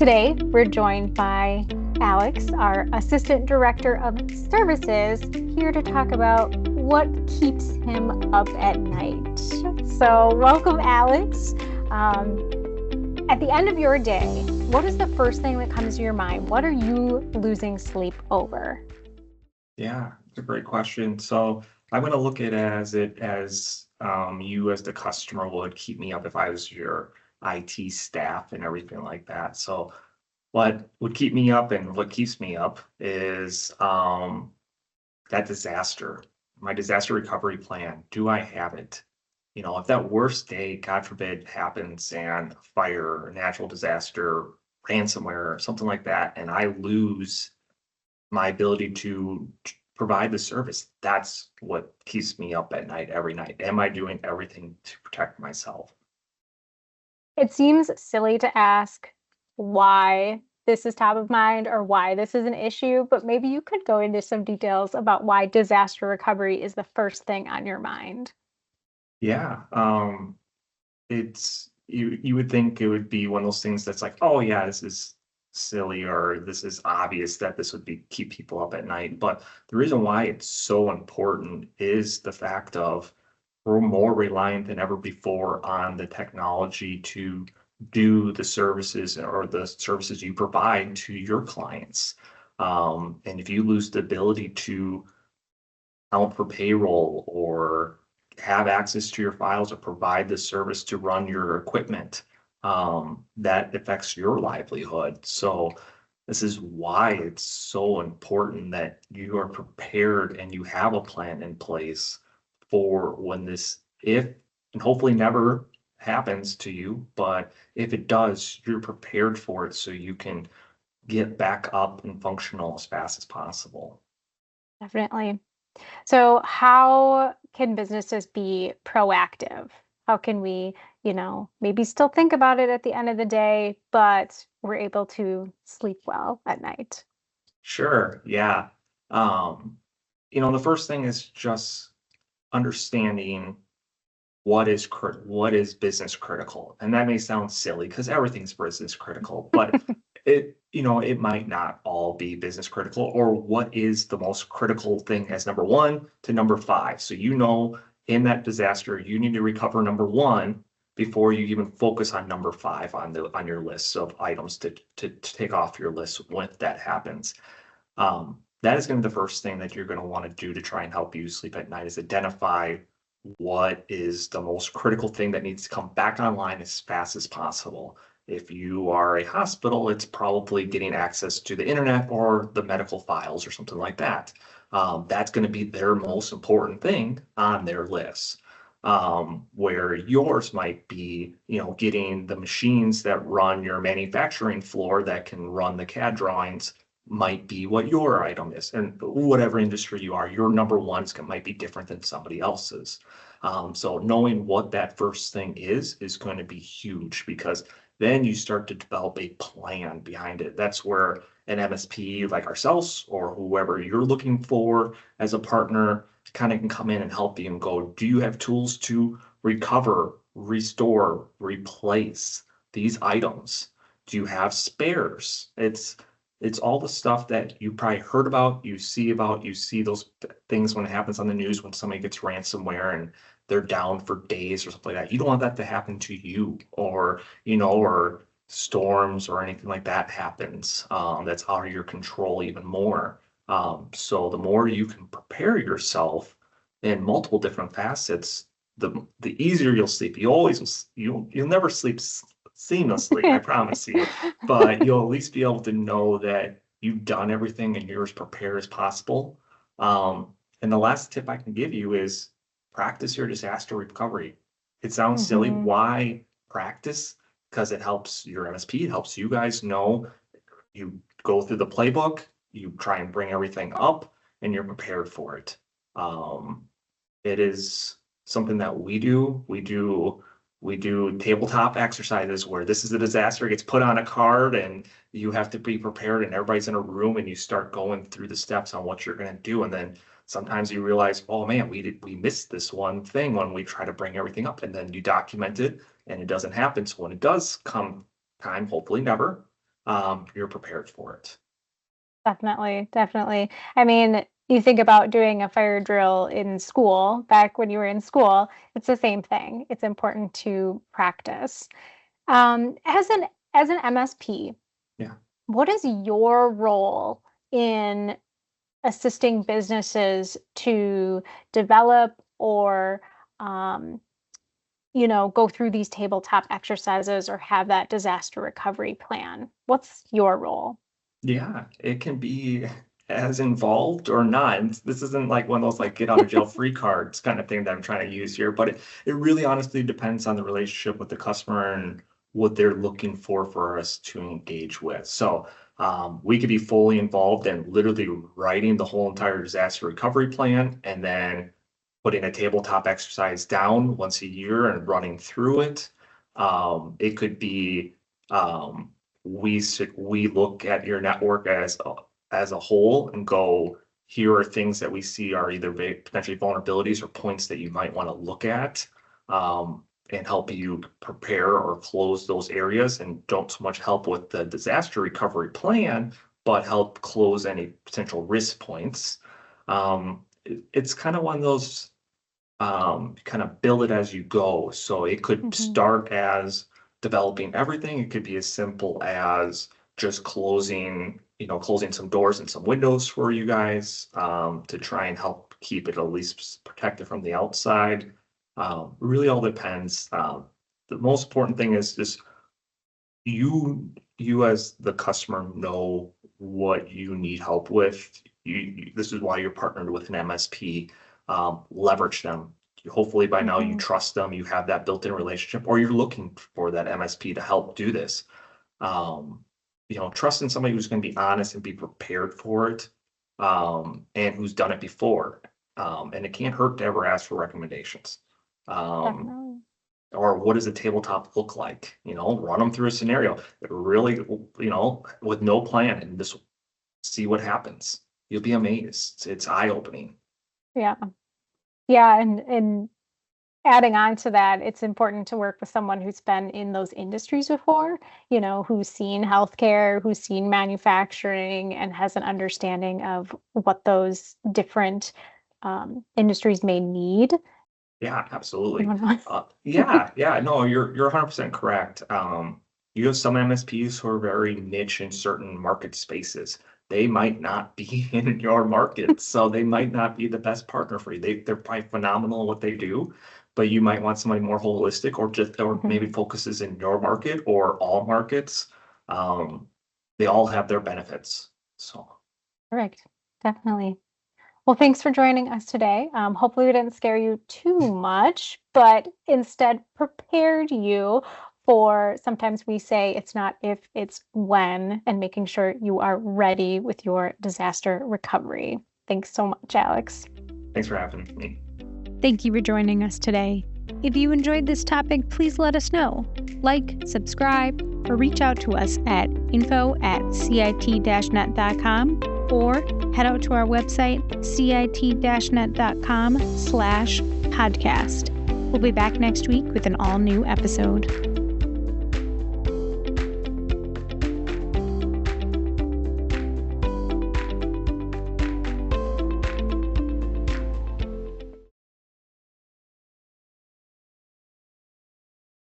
Today, we're joined by Alex, our Assistant Director of Services, here to talk about what keeps him up at night. So welcome, Alex. At the end of your day, what is the first thing that comes to your mind? What are you losing sleep over? Yeah, it's a great question. So I'm going to look at as you as the customer would keep me up if I was your IT staff and everything like that. So what would keep me up and what keeps me up is that disaster, my disaster recovery plan. Do I have it? If that worst day, God forbid, happens and a fire, natural disaster, ransomware, something like that, and I lose my ability to provide the service. That's what keeps me up at night every night. Am I doing everything to protect myself? It seems silly to ask why this is top of mind or why this is an issue, but maybe you could go into some details about why disaster recovery is the first thing on your mind. Yeah. It's you would think it would be one of those things that's like, oh yeah, this is silly or this is obvious that this would be keep people up at night. But the reason why it's so important is the fact of we're more reliant than ever before on the technology to do the services or the services you provide to your clients. And if you lose the ability to account for payroll or have access to your files or provide the service to run your equipment, that affects your livelihood. So this is why it's so important that you are prepared and you have a plan in place for when this, if and hopefully never happens to you, but if it does, you're prepared for it so you can get back up and functional as fast as possible. Definitely. So, how can businesses be proactive? How can we, maybe still think about it at the end of the day, but we're able to sleep well at night? Sure, yeah. Um, the first thing is just understanding what is business critical. And that may sound silly because everything's business critical, but it might not all be business critical, or what is the most critical thing as number one to number five. So in that disaster, you need to recover number one before you even focus on number five on your list of items to take off your list when that happens. That is going to be the first thing that you're going to want to do to try and help you sleep at night is identify what is the most critical thing that needs to come back online as fast as possible. If you are a hospital, it's probably getting access to the internet or the medical files or something like that. That's going to be their most important thing on their list. Where yours might be, getting the machines that run your manufacturing floor that can run the CAD drawings might be what your item is. And whatever industry you are, your number ones might be different than somebody else's. So knowing what that first thing is going to be huge because then you start to develop a plan behind it. That's where an MSP like ourselves or whoever you're looking for as a partner kind of can come in and help you and go, do you have tools to recover, restore, replace these items? Do you have spares? It's all the stuff that you probably heard about, you see those things when it happens on the news when somebody gets ransomware and they're down for days or something like that. You don't want that to happen to you or storms or anything like that happens. That's out of your control even more. So the more you can prepare yourself in multiple different facets, the easier you'll sleep. You'll never sleep seamlessly, I promise you, but you'll at least be able to know that you've done everything and you're as prepared as possible. And the last tip I can give you is practice your disaster recovery. It sounds silly. Hmm. Why practice? Because it helps your MSP, it helps you guys know you go through the playbook, you try and bring everything up, and you're prepared for it. It is something that we do. We do tabletop exercises where this is a disaster, it gets put on a card and you have to be prepared and everybody's in a room and you start going through the steps on what you're going to do. And then sometimes you realize, oh man, we missed this one thing when we try to bring everything up, and then you document it and it doesn't happen. So when it does come time, hopefully never, you're prepared for it. Definitely, definitely. I mean, you think about doing a fire drill in school, back when you were in school, it's the same thing. It's important to practice. As an MSP, Yeah. what is your role in assisting businesses to develop or um, go through these tabletop exercises or have that disaster recovery plan? What's your role? Yeah, it can be as involved or not. And this isn't like one of those like get out of jail free cards kind of thing that I'm trying to use here, but it really honestly depends on the relationship with the customer and what they're looking for us to engage with. So we could be fully involved in literally writing the whole entire disaster recovery plan and then putting a tabletop exercise down once a year and running through it. It could be um, we look at your network as a whole and go, here are things that we see are either potentially vulnerabilities or points that you might want to look at, and help you prepare or close those areas, and don't so much help with the disaster recovery plan, but help close any potential risk points. It's kind of one of those kind of build it as you go. So it could start as developing everything. It could be as simple as just closing some doors and some windows for you guys, to try and help keep it at least protected from the outside. Really all depends. The most important thing is just you as the customer know what you need help with. This is why you're partnered with an MSP. Leverage them. Hopefully by now you trust them, you have that built-in relationship, or you're looking for that MSP to help do this. Trusting somebody who's going to be honest and be prepared for it, and who's done it before. And it can't hurt to ever ask for recommendations. Definitely. Or what does a tabletop look like? Run them through a scenario. Really, with no plan, and just see what happens. You'll be amazed. It's eye-opening. Yeah. Yeah, and adding on to that, it's important to work with someone who's been in those industries before, who's seen healthcare, who's seen manufacturing, and has an understanding of what those different industries may need. Yeah, absolutely. You Yeah, no, you're 100% correct. You have some MSPs who are very niche in certain market spaces. They might not be in your market, so they might not be the best partner for you. They're probably phenomenal at what they do, but you might want somebody more holistic, or maybe focuses in your market or all markets. They all have their benefits. So Correct. Definitely. Well, thanks for joining us today. Hopefully we didn't scare you too much, but instead prepared you for, sometimes we say it's not if, it's when, and making sure you are ready with your disaster recovery. Thanks so much, Alex. thanks for having me. Thank you for joining us today. If you enjoyed this topic, please let us know. Like, subscribe, or reach out to us at info@cit-net.com, or head out to our website, cit-net.com/podcast. We'll be back next week with an all-new episode.